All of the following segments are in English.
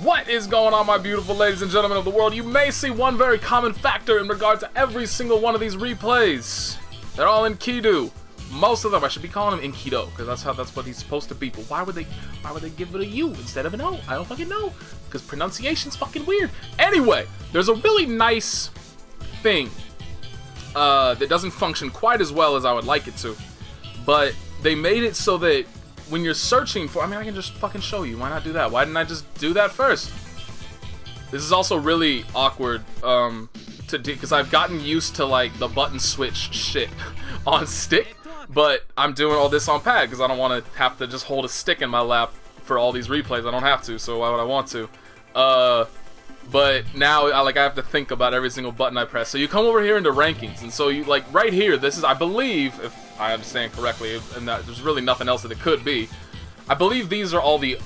What is going on, my beautiful ladies and gentlemen of the world? You may see one very common factor in regard to every single one of these replays. They're all Enkidu. Most of them, I should be calling him Enkidu, because that's what he's supposed to be. But why would they give it a U instead of an O? I don't fucking know. Because pronunciation's fucking weird. Anyway, there's a really nice thing that doesn't function quite as well as I would like it to. But they made it so that when you're searching for, I mean, I can just fucking show you. Why not do that? Why didn't I just do that first? This is also really awkward to do, because I've gotten used to like the button switch shit on stick, but I'm doing all this on pad because I don't want to have to just hold a stick in my lap for all these replays. I don't have to, so why would I want to? But now I have to think about every single button I press. So you come over here into rankings, and so you like right here. This is, I believe, if I understand correctly, and that there's really nothing else that it could be. I believe these are all the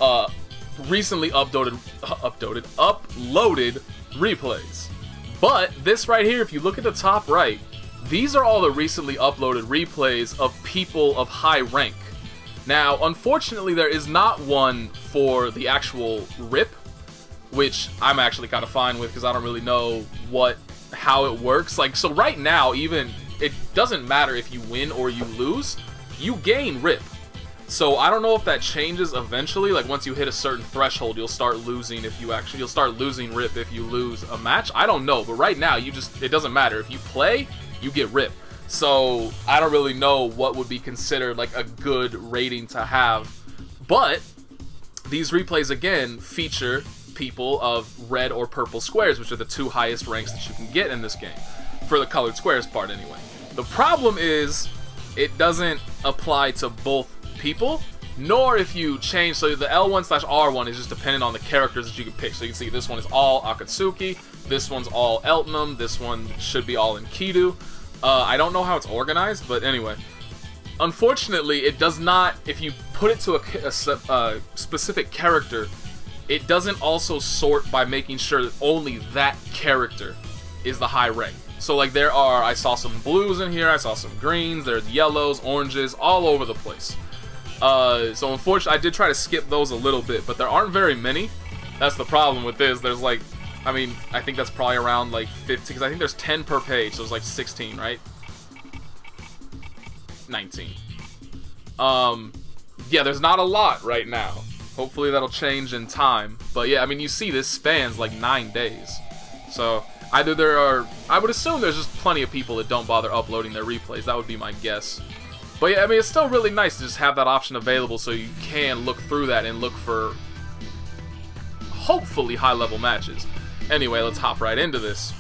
recently uploaded replays. But this right here, if you look at the top right, these are all the recently uploaded replays of people of high rank. Now, unfortunately, there is not one for the actual RIP, which I'm actually kind of fine with because I don't really know how it works. Like, so right now, even, it doesn't matter if you win or you lose, you gain RIP. So I don't know if that changes eventually. Like, once you hit a certain threshold, you'll start losing you'll start losing RIP if you lose a match. I don't know, but right now, it doesn't matter. If you play, you get RIP. So I don't really know what would be considered like a good rating to have. But these replays, again, feature people of red or purple squares, which are the two highest ranks that you can get in this game, for the colored squares part anyway. The problem is it doesn't apply to both people, nor if you change. So the L1/R1 is just dependent on the characters that you can pick. So you can see this one is all Akatsuki, this one's all Eltnum, this one should be all Enkidu. I don't know how it's organized, but anyway, unfortunately it does not, if you put it to a specific character, it doesn't also sort by making sure that only that character is the high rank. So like I saw some blues in here, I saw some greens, there's yellows, oranges, all over the place. So unfortunately, I did try to skip those a little bit, but there aren't very many. That's the problem with this. There's like, I mean, I think that's probably around like 50, because I think there's 10 per page, so it's like 16, right? 19. Yeah, there's not a lot right now. Hopefully that'll change in time. But yeah, I mean, you see this spans like 9 days. So either I would assume there's just plenty of people that don't bother uploading their replays. That would be my guess. But yeah, I mean, it's still really nice to just have that option available so you can look through that and look for hopefully high-level matches. Anyway, let's hop right into this.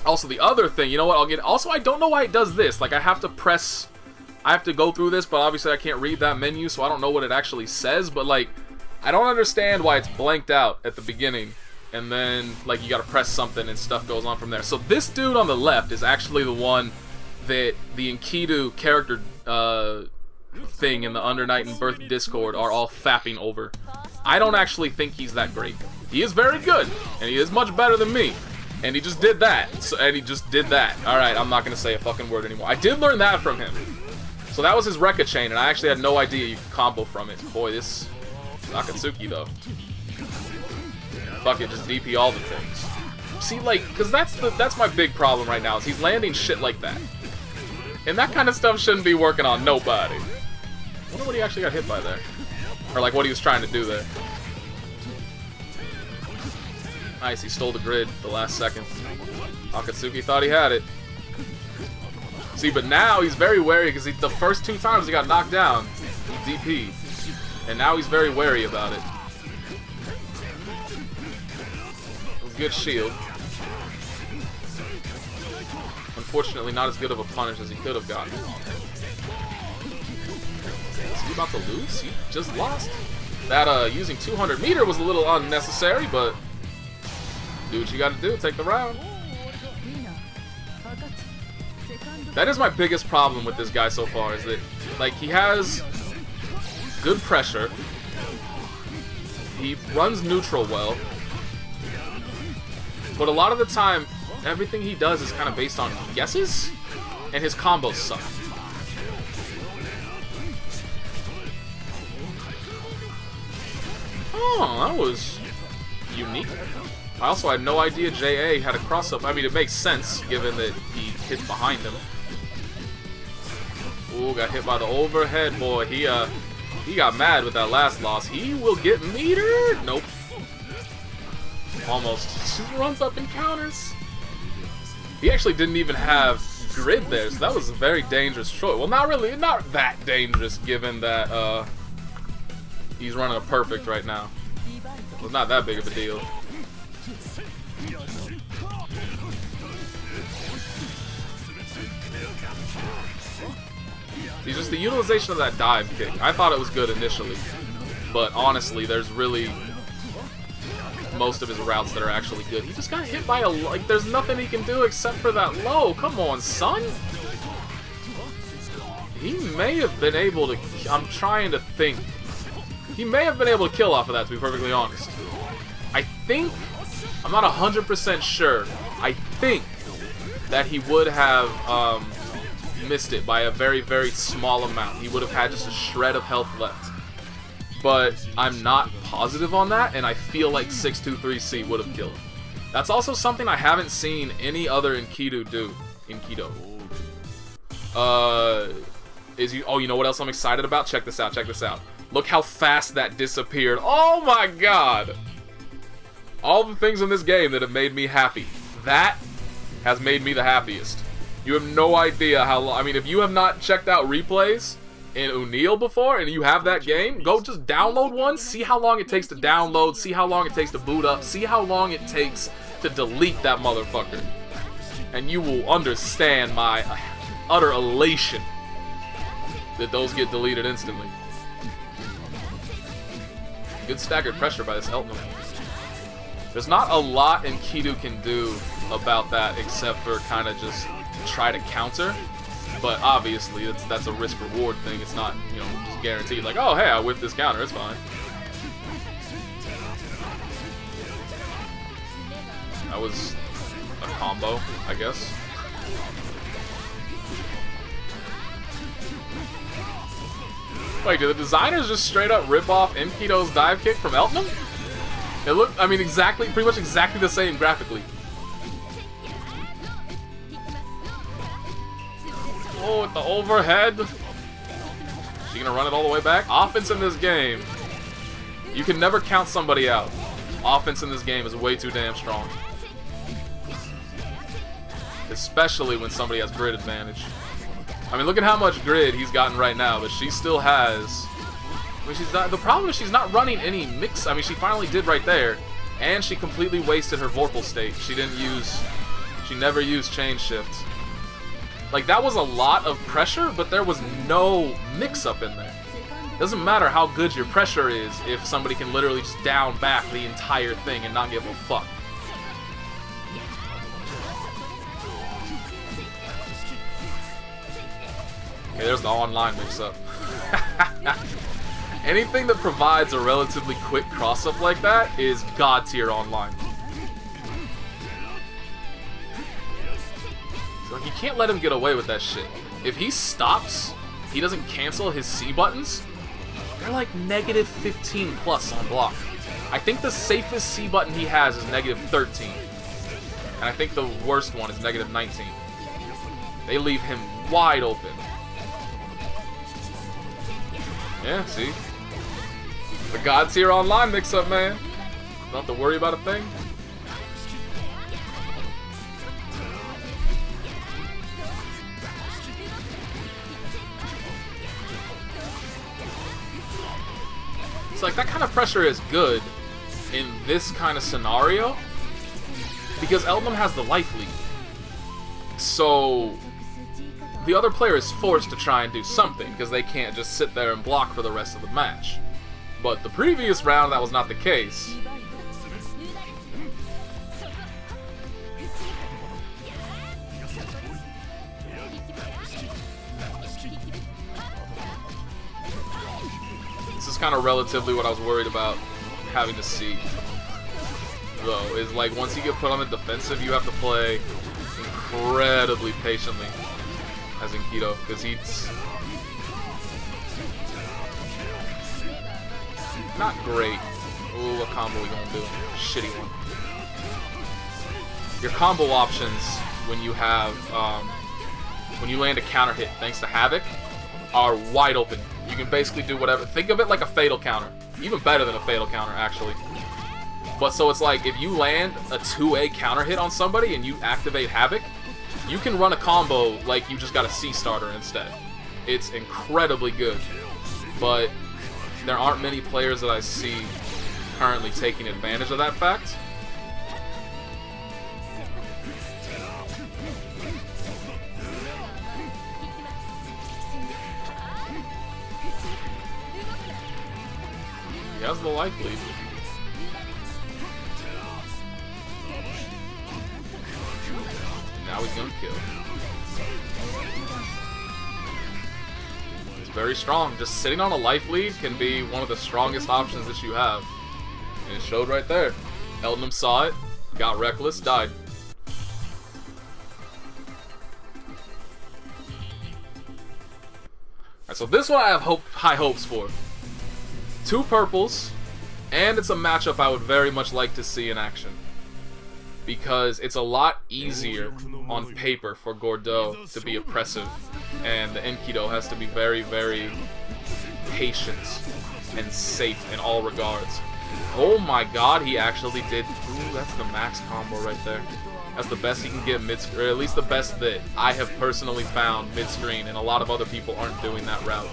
Also, the other thing, you know what, also, I don't know why it does this. Like, I have to go through this, but obviously I can't read that menu, so I don't know what it actually says, but like, I don't understand why it's blanked out at the beginning, and then, like, you gotta press something and stuff goes on from there. So this dude on the left is actually the one that the Enkidu character thing in the Under Night and Birth Discord are all fapping over. I don't actually think he's that great. He is very good, and he is much better than me. And he just did that. Alright, I'm not gonna say a fucking word anymore. I did learn that from him. So that was his Rekka chain, and I actually had no idea you could combo from it. Boy, this Akatsuki though. Fuck it, just DP all the things. See, like, cause that's my big problem right now, is he's landing shit like that. And that kind of stuff shouldn't be working on nobody. I wonder what he actually got hit by there. Or like what he was trying to do there. Nice, he stole the grid the last second. Akatsuki thought he had it. See, but now he's very wary because the first 2 times he got knocked down, he DP'd. And now he's very wary about it. Good shield. Unfortunately, not as good of a punish as he could have gotten. Is he about to lose? He just lost. That using 200 meter was a little unnecessary, but do what you gotta do, take the round. That is my biggest problem with this guy so far, is that, like, he has good pressure. He runs neutral well. But a lot of the time, everything he does is kind of based on guesses, and his combos suck. Oh, that was unique. I also had no idea JA had a cross-up. I mean, it makes sense, given that he hits behind him. Ooh, got hit by the overhead, boy. He got mad with that last loss. He will get metered. Nope. Almost. Just runs up and counters. He actually didn't even have grid there, so that was a very dangerous choice. Well, not really, not that dangerous, given that he's running a perfect right now. It was not that big of a deal. He's just the utilization of that dive kick. I thought it was good initially, but honestly, there's really most of his routes that are actually good. He just got hit by a, like, there's nothing he can do except for that low. Come on, son. He may have been able to, I'm trying to think. He may have been able to kill off of that, to be perfectly honest. I think, I'm not 100% sure. I think that he would have missed it by a very, very small amount. He would have had just a shred of health left. But I'm not positive on that, and I feel like 623C would have killed him. That's also something I haven't seen any other Enkidu do. Enkidu. Oh, you know what else I'm excited about? Check this out, check this out. Look how fast that disappeared. Oh my god! All the things in this game that have made me happy. That has made me the happiest. You have no idea how long. I mean, if you have not checked out replays in Untitled before and you have that game, go just download one, see how long it takes to download, see how long it takes to boot up, see how long it takes to delete that motherfucker. And you will understand my utter elation that those get deleted instantly. Good staggered pressure by this Eltnum. There's not a lot Enkidu can do about that except for kind of just try to counter. But obviously, that's a risk-reward thing. It's not, you know, just guaranteed. Like, oh, hey, I whipped this counter. It's fine. That was a combo, I guess. Wait, did the designers just straight up rip off Enkidu's dive kick from Eltnum? It looked, I mean, pretty much exactly the same graphically. Oh, with the overhead. She gonna run it all the way back? Offense in this game. You can never count somebody out. Offense in this game is way too damn strong. Especially when somebody has grid advantage. I mean, look at how much grid he's gotten right now, but she still has... I mean, she's not, the problem is she's not running any mix. I mean, she finally did right there, and she completely wasted her Vorpal state. She never used chain shift. Like, that was a lot of pressure, but there was no mix-up in there. Doesn't matter how good your pressure is if somebody can literally just down back the entire thing and not give a fuck. Okay, there's the online mix-up. Anything that provides a relatively quick cross-up like that is god tier online. Like, you can't let him get away with that shit. If he stops, he doesn't cancel his C buttons, they're like negative 15 plus on block. I think the safest C button he has is negative 13. And I think the worst one is negative 19. They leave him wide open. Yeah, see? The god tier online mix-up, man. Don't have to worry about a thing. It's like, that kind of pressure is good in this kind of scenario because Eltnum has the life lead. So the other player is forced to try and do something because they can't just sit there and block for the rest of the match. But the previous round, that was not the case. This is kind of relatively what I was worried about having to see, though, is like once you get put on the defensive, you have to play incredibly patiently as Enkidu, because he's not great Ooh, what combo we gonna do? Shitty one. Your combo options when you have, when you land a counter hit thanks to Havoc, are wide open. You can basically do whatever. Think of it like a fatal counter. Even better than a fatal counter, actually. But so it's like, if you land a 2A counter hit on somebody and you activate Havoc, you can run a combo like you just got a C starter instead. It's incredibly good. But there aren't many players that I see currently taking advantage of that fact. He has the life lead. Now he's gonna kill. He's very strong. Just sitting on a life lead can be one of the strongest options that you have. And it showed right there. Eltnum saw it, got reckless, died. Alright, so this one I have high hopes for. 2 purples, and it's a matchup I would very much like to see in action. Because it's a lot easier on paper for Gordeau to be oppressive, and the Enkidu has to be very, very patient and safe in all regards. Oh my god, he actually did. Ooh, that's the max combo right there. That's the best he can get mid-screen, or at least the best that I have personally found mid-screen, and a lot of other people aren't doing that route.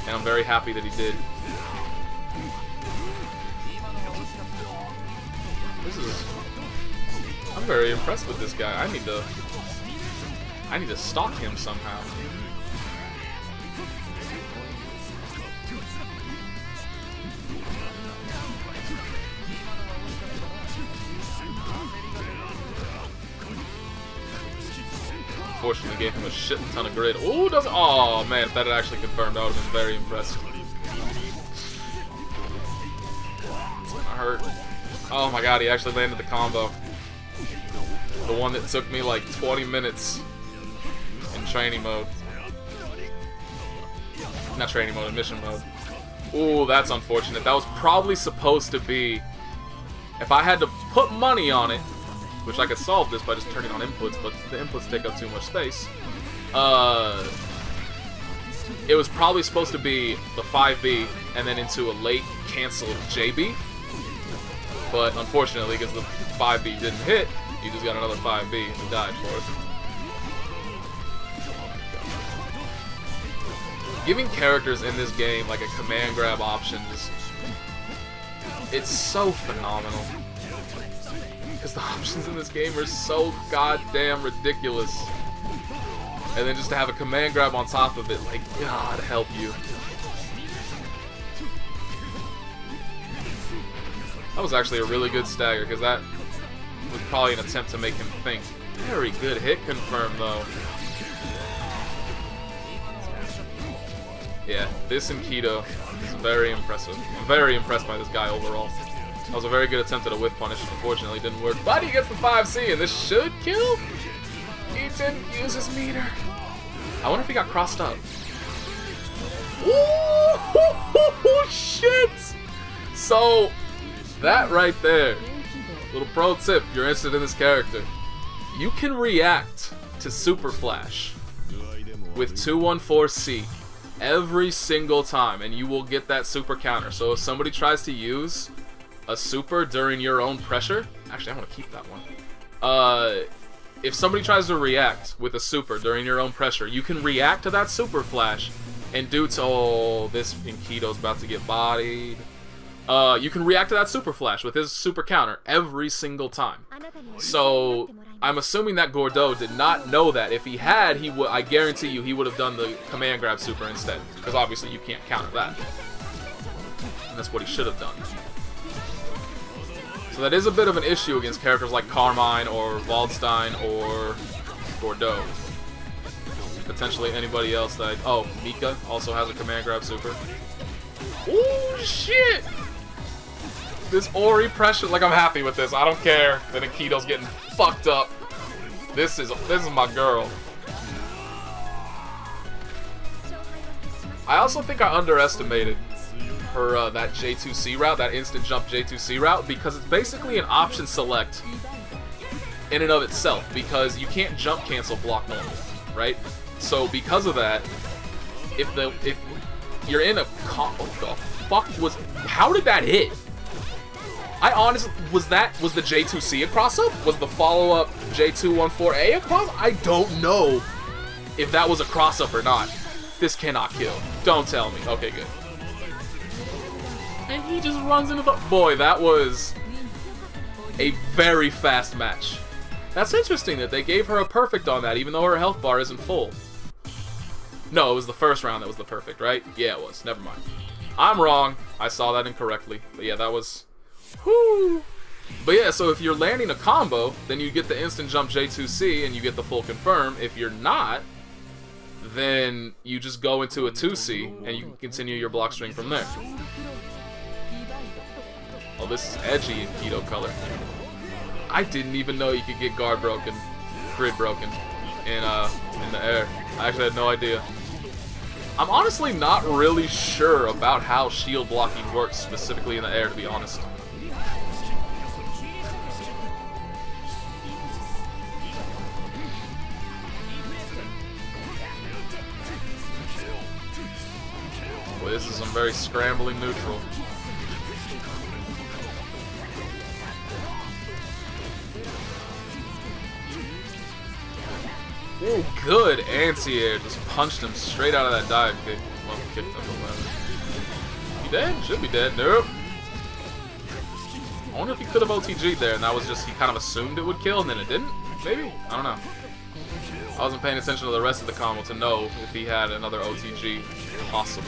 And I'm very happy that he did. I'm very impressed with this guy. I need to stalk him somehow. Unfortunately, gave him a shit ton of grid. Ooh, doesn't. Oh man, if that had actually confirmed, I would have been very impressed. I hurt. Oh my god, he actually landed the combo. The one that took me like 20 minutes in training mode. Not training mode, in mission mode. Ooh, that's unfortunate. That was probably supposed to be... If I had to put money on it, which I could solve this by just turning on inputs, but the inputs take up too much space. It was probably supposed to be the 5B and then into a late canceled JB. But unfortunately, because the 5B didn't hit, you just got another 5B and died for it. Giving characters in this game like a command grab option is... It's so phenomenal. Because the options in this game are so goddamn ridiculous. And then just to have a command grab on top of it, like, God help you. That was actually a really good stagger, because that was probably an attempt to make him think. Very good hit confirm, though. Yeah, this Enkidu is very impressive. I'm very impressed by this guy overall. That was a very good attempt at a whiff punish. Unfortunately, it didn't work. But he gets the 5C, and this should kill. He didn't use his meter. I wonder if he got crossed up. Ooh, shit! So... that right there, little pro tip if you're interested in this character, you can react to Super Flash with 214C every single time, and you will get that super counter. So if somebody tries to use a super during your own pressure, actually I want to keep that one. If somebody tries to react with a super during your own pressure, you can react to that Super Flash and do to, oh, this Enkidu's about to get bodied. You can react to that Super Flash with his super counter every single time. So, I'm assuming that Gordeau did not know that. If he had, I guarantee you he would have done the command grab super instead. Because obviously you can't counter that. And that's what he should have done. So that is a bit of an issue against characters like Carmine or Waldstein or Gordeau. Potentially anybody else that... oh, Mika also has a command grab super. Ooh, shit! This Orie pressure, like, I'm happy with this. I don't care that Enkidu's getting fucked up. This is my girl. I also think I underestimated her that J2C route, that instant jump J2C route, because it's basically an option select in and of itself, because you can't jump cancel block normal, right? So because of that, if you're in a what the fuck was, how did that hit? I honestly, was the J2C a cross-up? Was the follow-up J214A a cross? I don't know if that was a cross-up or not. This cannot kill. Don't tell me. Okay, good. And he just runs into the... Boy, that was a very fast match. That's interesting that they gave her a perfect on that, even though her health bar isn't full. No, it was the first round that was the perfect, right? Yeah, it was. Never mind. I'm wrong. I saw that incorrectly. But yeah, that was... Whoo! But yeah, so if you're landing a combo, then you get the instant jump J2C and you get the full confirm. If you're not, then you just go into a 2C and you can continue your block string from there. Oh, this is edgy in Keto color. I didn't even know you could get guard broken, grid broken in the air. I actually had no idea. I'm honestly not really sure about how shield blocking works specifically in the air, to be honest. Boy, this is some very scrambling neutral. Ooh, good anti-air. Just punched him straight out of that dive kick. Well, kicked him away. He dead? Should be dead. Nope. I wonder if he could have OTG'd there and that was just, he kind of assumed it would kill and then it didn't? Maybe? I don't know. I wasn't paying attention to the rest of the combo to know if he had another OTG possible.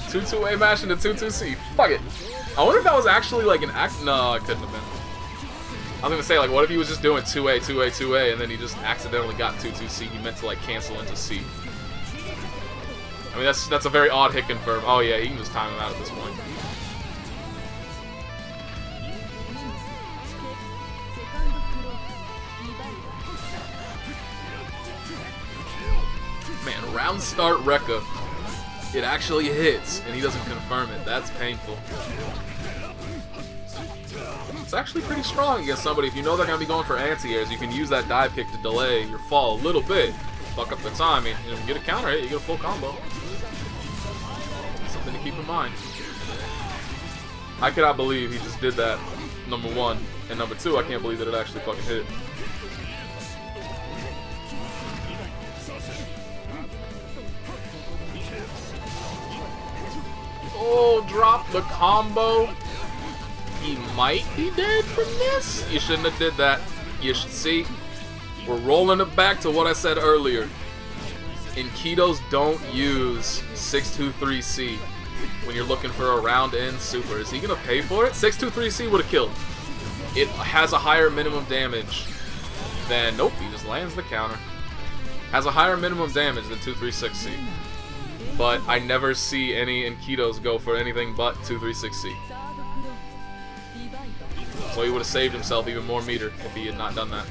Two-2A mash into 2-2C. Fuck it. I wonder if that was actually like an act. No, it couldn't have been. I was gonna say, like, what if he was just doing 2A, 2A, 2A, and then he just accidentally got 2-2C? He meant to like cancel into C. I mean, that's a very odd hit confirm. Oh yeah, he can just time him out at this point. Man, round start Rekka. It actually hits, and he doesn't confirm it. That's painful. It's actually pretty strong against somebody. If you know they're going to be going for anti-airs, you can use that dive kick to delay your fall a little bit. Fuck up the timing. You know, get a counter hit, you get a full combo. Something to keep in mind. I cannot believe he just did that, number one. And number two, I can't believe that it actually fucking hit. Oh, drop the combo. He might be dead from this. You shouldn't have did that. You should see. We're rolling it back to what I said earlier. Enkidos don't use 623C when you're looking for a round end super. Is he gonna pay for it? 623C would have killed. It has a higher minimum damage than... Nope, he just lands the counter. Has a higher minimum damage than 236C. But I never see any Enkidos go for anything but 236C. So he would have saved himself even more meter if he had not done that.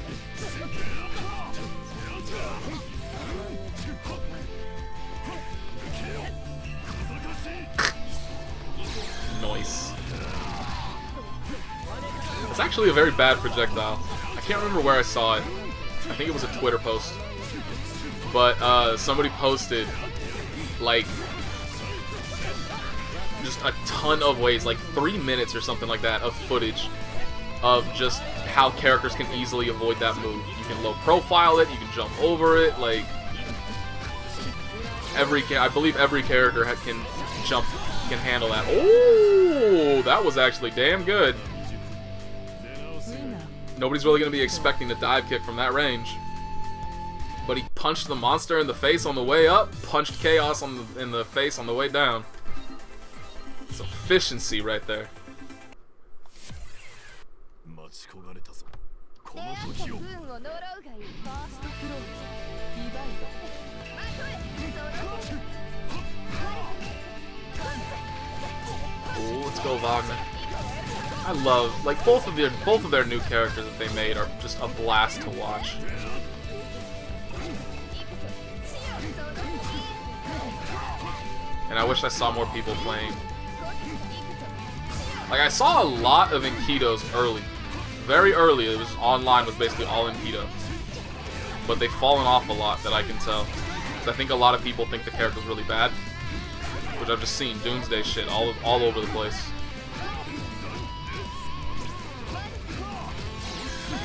Nice. It's actually a very bad projectile. I can't remember where I saw it. I think it was a Twitter post. But somebody posted like just a ton of ways, like 3 minutes or something like that of footage of just how characters can easily avoid that move. You can low profile it, you can jump over it, like I believe every character can jump, can handle that. Oh, that was actually damn good. Nobody's really going to be expecting a dive kick from that range. But he punched the monster in the face on the way up, punched Chaos in the face on the way down. It's efficiency right there. Ooh, let's go Wagner. I love, like, both of their new characters that they made are just a blast to watch. And I wish I saw more people playing. Like, I saw a lot of Enkidos early. Very early, it was online, was basically all Enkido. But they've fallen off a lot, that I can tell. Because I think a lot of people think the character's really bad. Which I've just seen doomsday shit all over the place.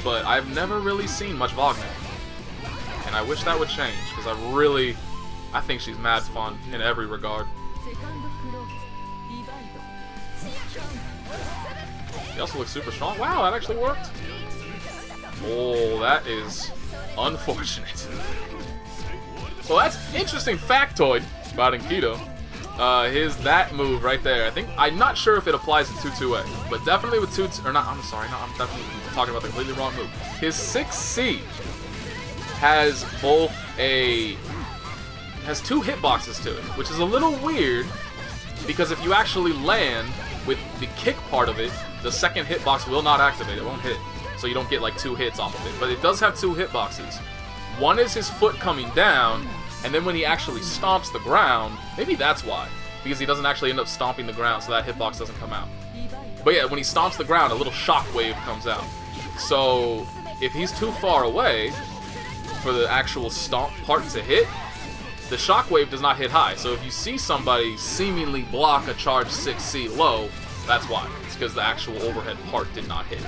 But I've never really seen much Wagner. And I wish that would change, because I think she's mad fun in every regard. He also looks super strong. Wow, that actually worked. Oh, that is unfortunate. So that's interesting factoid about Enkidu. That move right there. I'm not sure if it applies to 2-2A, but definitely with 2, or not. I'm sorry, no, I'm definitely talking about the completely wrong move. His 6C has has 2 hitboxes to it, which is a little weird because if you actually land with the kick part of it, the second hitbox will not activate. It won't hit, so you don't get like 2 hits off of it. But it does have 2 hitboxes. One is his foot coming down, and then when he actually stomps the ground, maybe that's why, because he doesn't actually end up stomping the ground, so that hitbox doesn't come out. But yeah, when he stomps the ground, a little shock wave comes out. So if he's too far away for the actual stomp part to hit, the shock wave does not hit high. So if you see somebody seemingly block a charge 6C low, that's why. It's because the actual overhead part did not hit.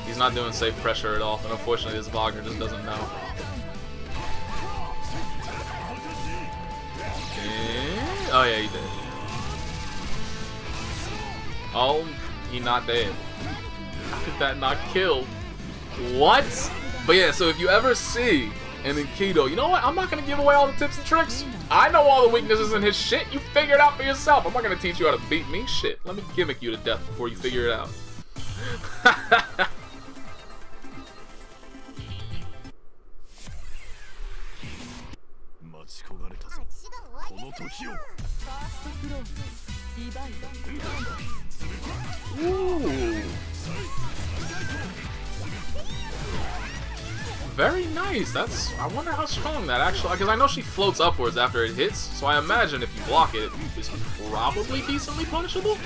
He's not doing safe pressure at all, and unfortunately this Wagner just doesn't know. Oh yeah, he did. Oh, he not dead. How could that not kill? What? But yeah, so if you ever see an Enkidu, you know what? I'm not going to give away all the tips and tricks. I know all the weaknesses in his shit. You figure it out for yourself. I'm not going to teach you how to beat me. Shit, let me gimmick you to death before you figure it out. Ooh. Very nice. I wonder how strong that actually, because I know she floats upwards after it hits, so I imagine if you block it, it's probably decently punishable.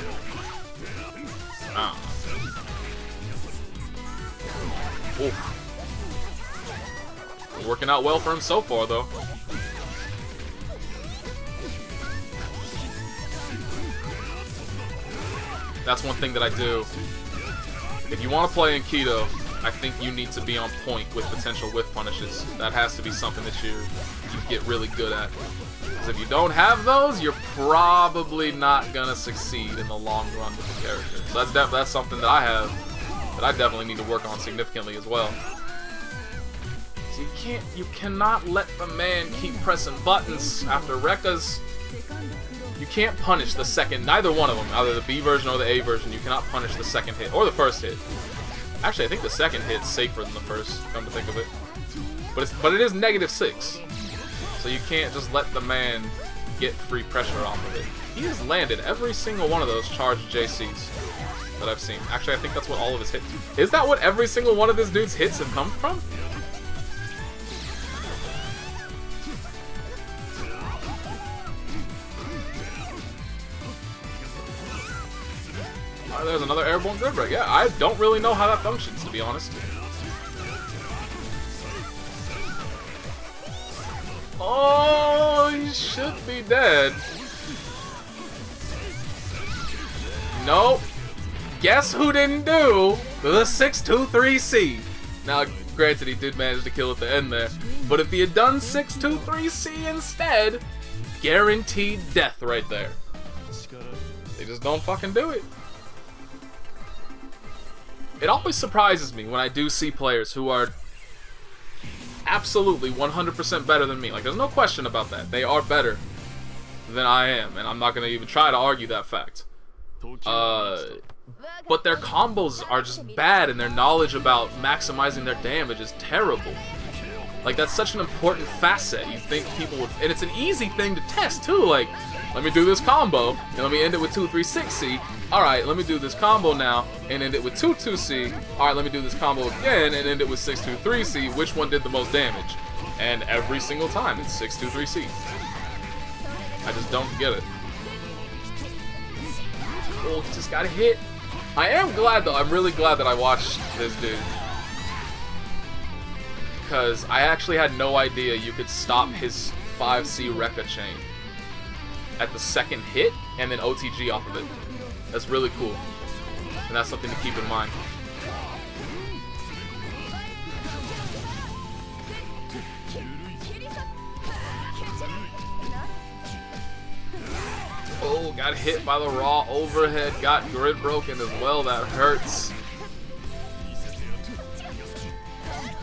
Oof. Working out well for him so far, though. That's one thing that I do. If you want to play Enkidu, I think you need to be on point with potential whiff punishes. That has to be something that you get really good at. Because if you don't have those, you're probably not gonna succeed in the long run with the character. So that's something that I have that I definitely need to work on significantly as well. So you cannot let the man keep pressing buttons after Rekkas. You can't punish the second, neither one of them, either the B version or the A version. You cannot punish the second hit, or the first hit. Actually, I think the second hit's safer than the first, come to think of it. But it is -6. So you can't just let the man get free pressure off of it. He has landed every single one of those charged JCs that I've seen. Actually, I think that's what all of his hits... Is that what every single one of this dude's hits have come from? There's another airborne grip break. Yeah, I don't really know how that functions, to be honest. Oh, he should be dead. Nope. Guess who didn't do the 623C? Now, granted, he did manage to kill at the end there, but if he had done 623C instead, guaranteed death right there. They just don't fucking do it. It always surprises me when I do see players who are absolutely 100% better than me. Like, there's no question about that. They are better than I am, and I'm not going to even try to argue that fact. But their combos are just bad, and their knowledge about maximizing their damage is terrible. Like, that's such an important facet. You'd think people would... And it's an easy thing to test, too. Like, let me do this combo, and let me end it with 2-3-6C. Alright, let me do this combo now, and end it with 2-2-C. Alright, let me do this combo again, and end it with 6-2-3-C. Which one did the most damage? And every single time, it's 623C. I just don't get it. Oh, he just got hit. I am glad, though. I'm really glad that I watched this dude. Because I actually had no idea you could stop his 5C Rekka chain at the second hit and then OTG off of it. That's really cool. And that's something to keep in mind. Oh, got hit by the raw overhead, got grid broken as well, that hurts.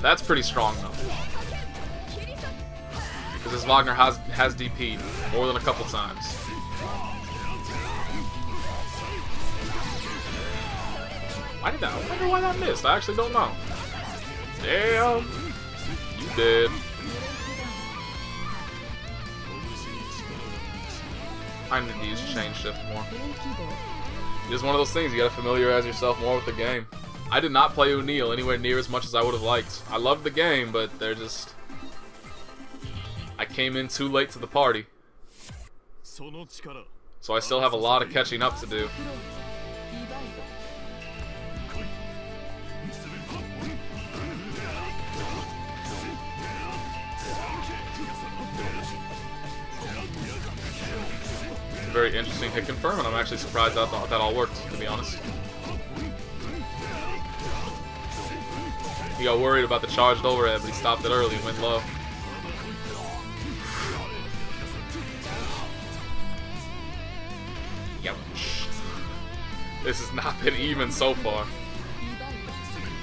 That's pretty strong though. Because this Wagner has DP'd more than a couple times. I wonder why that missed. I actually don't know. Damn. You dead. I need to use chain shift more. It's one of those things, you gotta familiarize yourself more with the game. I did not play O'Neal anywhere near as much as I would have liked. I loved the game, but they're just... I came in too late to the party. So I still have a lot of catching up to do. Very interesting hit confirm, and I'm actually surprised that all worked, to be honest. He got worried about the charged overhead, but he stopped it early and went low. Ouch. This has not been even so far.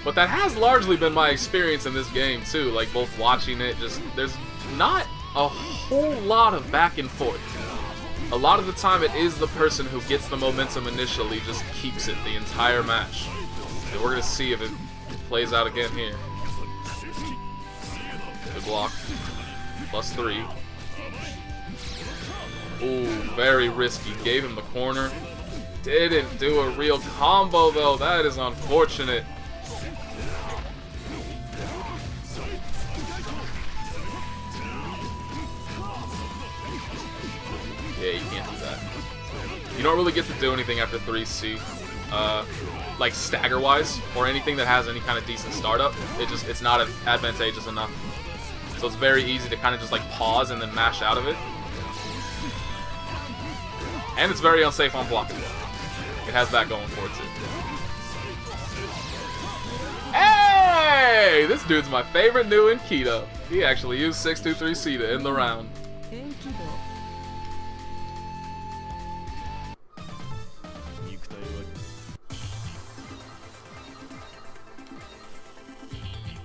But that has largely been my experience in this game, too. Like, both watching it, just, there's not a whole lot of back and forth. A lot of the time, it is the person who gets the momentum initially, just keeps it the entire match. And we're going to see if it plays out again here. Good block. +3. Ooh, very risky. Gave him the corner. Didn't do a real combo, though. That is unfortunate. Yeah, you can't do that. You don't really get to do anything after 3C, like stagger-wise, or anything that has any kind of decent startup. It's not advantageous enough. So it's very easy to kind of just like pause and then mash out of it. And it's very unsafe on blocking. It has that going for it too. Hey! This dude's my favorite new Enkidu. He actually used 623C to end the round.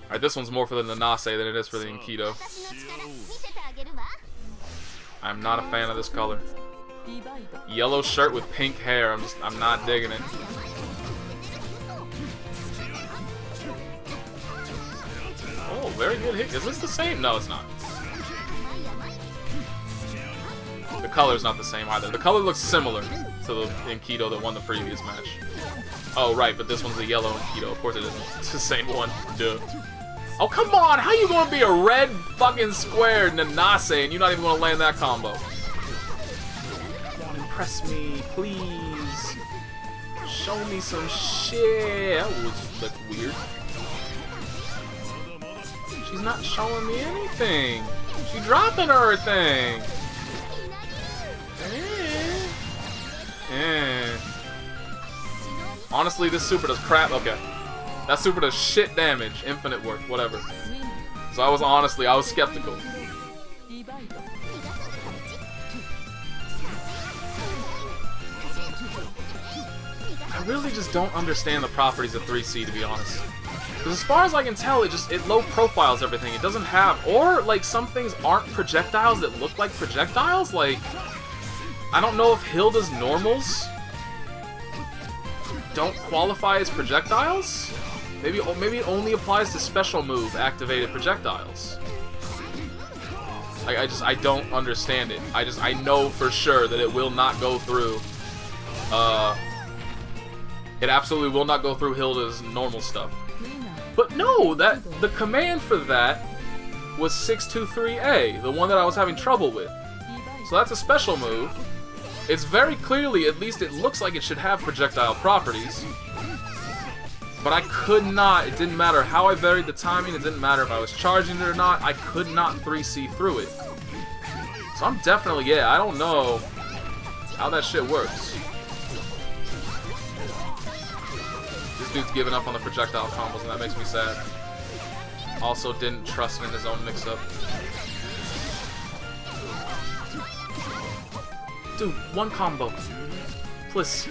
Alright, this one's more for the Nanase than it is for the Enkidu. I'm not a fan of this color. Yellow shirt with pink hair, I'm not digging it. Oh, very good hit. Is this the same? No, it's not. The color's not the same either. The color looks similar to the Enkidu that won the previous match. Oh, right, but this one's the yellow Enkidu. Of course it isn't. It's the same one. Duh. Oh, come on! How you gonna be a red fucking square Nanase and you're not even gonna land that combo? Impress me, please. Show me some shit. That was like weird. She's not showing me anything. She's dropping her thing. Honestly, this super does crap. Okay. That super does shit damage. Infinite work. Whatever. So I was skeptical. I really just don't understand the properties of 3C, to be honest. Because as far as I can tell, it low profiles everything. It doesn't have, or like some things aren't projectiles that look like projectiles. Like, I don't know if Hilda's normals don't qualify as projectiles. Maybe it only applies to special move activated projectiles. I don't understand it. I know for sure that it will not go through. It absolutely will not go through Hilda's normal stuff. But no, the command for that was 623A, the one that I was having trouble with. So that's a special move. It's very clearly, at least it looks like it should have projectile properties. But I could not, it didn't matter how I varied the timing, it didn't matter if I was charging it or not, I could not 3C through it. So I'm definitely, yeah, I don't know how that shit works. This dude's giving up on the projectile combos and that makes me sad. Also didn't trust in his own mix-up. Dude, one combo. Please.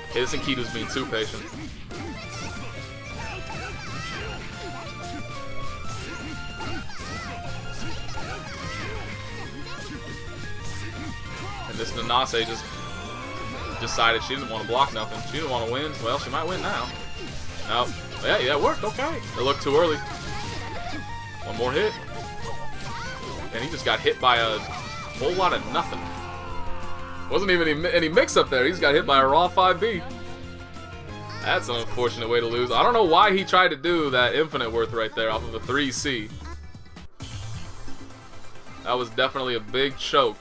Okay, this Enkidu's being too patient. And this Nanase just decided she didn't want to block nothing. She didn't want to win. Well, she might win now. Nope. Yeah, it worked. Okay. It looked too early. One more hit. And he just got hit by a whole lot of nothing. Wasn't even any mix-up there. He just got hit by a raw 5B. That's an unfortunate way to lose. I don't know why he tried to do that infinite worth right there off of a 3C. That was definitely a big choke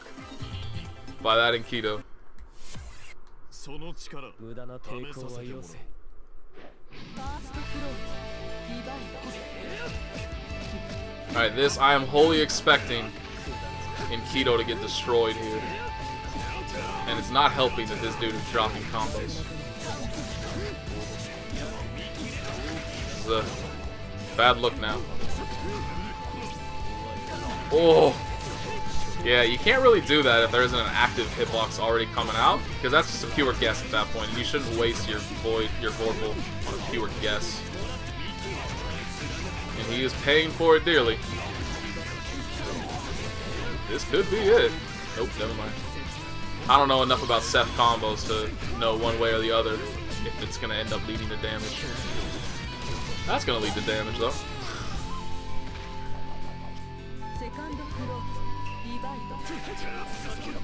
by that Enkidu. Alright, this I am wholly expecting Enkidu to get destroyed here. And it's not helping that this dude is dropping combos. This is a bad look now. Oh! Yeah, you can't really do that if there isn't an active hitbox already coming out, because that's just a pure guess at that point. You shouldn't waste your Vorpal on a pure guess. And he is paying for it dearly. This could be it. Nope, never mind. I don't know enough about Seth combos to know one way or the other if it's going to end up leading to damage. That's going to lead to damage, though.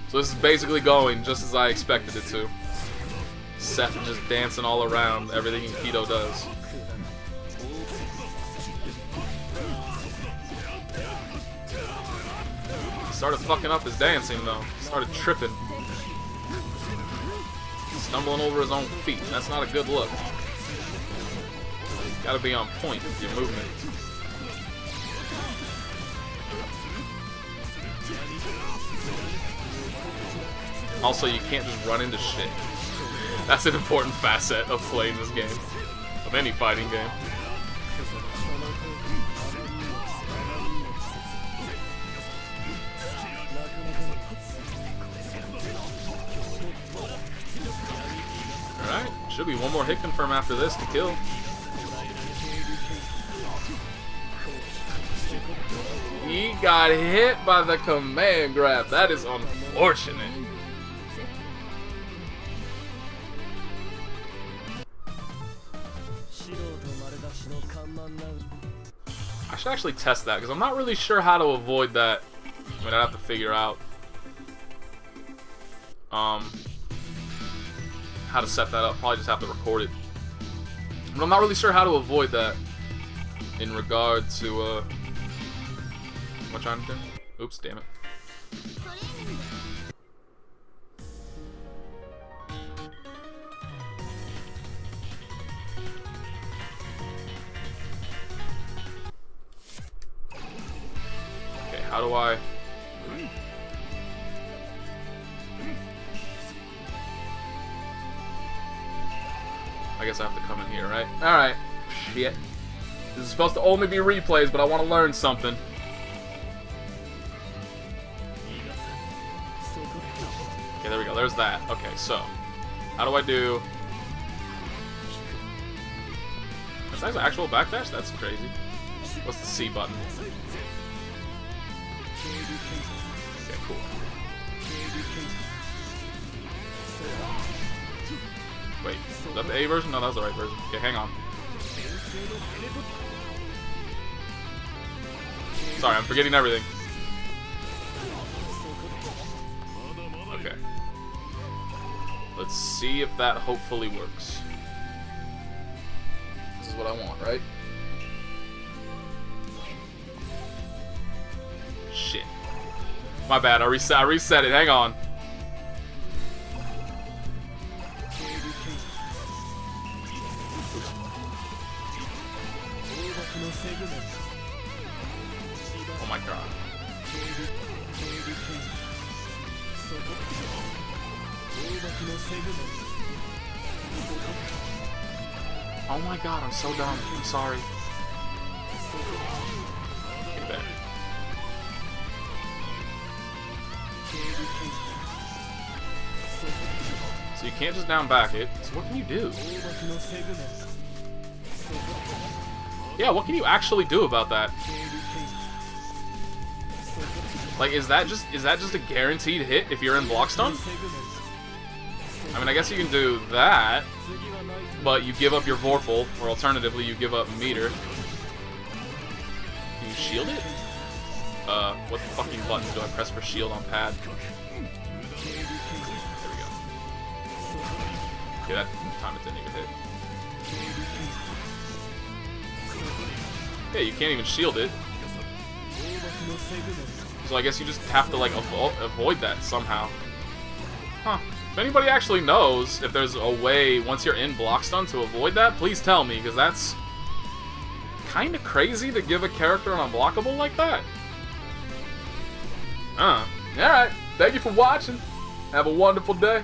So this is basically going just as I expected it to. Seth just dancing all around everything Enkidu does. He started fucking up his dancing though. He started tripping. Stumbling over his own feet. That's not a good look. Gotta be on point with your movement. Also, you can't just run into shit. That's an important facet of playing this game. Of any fighting game. Alright, should be one more hit confirm after this to kill. He got hit by the command grab. That is unfortunate. I should actually test that, because I'm not really sure how to avoid that. I mean, I'd have to figure out how to set that up. Probably just have to record it. But I'm not really sure how to avoid that in regard to, what am I trying to do? Oops, damn it. How do I... I guess I have to come in here, right? Alright. Shit. This is supposed to only be replays, but I want to learn something. Okay, there we go. There's that. Okay, so. How do I do... That's actual backdash? That's crazy. What's the C button? Okay, cool. Wait, is that the A version? No, that was the right version. Okay, hang on. Sorry, I'm forgetting everything. Okay. Let's see if that hopefully works. This is what I want, right? My bad, I reset it, hang on. Oh my god. Oh my god, I'm so dumb. I'm sorry. Okay, there. So you can't just down back it. So what can you do? Yeah, what can you actually do about that? Like, is that just a guaranteed hit if you're in block stun? I mean, I guess you can do that, but you give up your Vorpal, or alternatively, you give up meter. Can you shield it? What fucking buttons do I press for shield on pad? There we go. Okay, that time it didn't even hit. Yeah, you can't even shield it. So I guess you just have to, like, avoid that somehow. Huh. If anybody actually knows if there's a way, once you're in block stun, to avoid that, please tell me, because that's kind of crazy to give a character an unblockable like that. Alright. Thank you for watching. Have a wonderful day.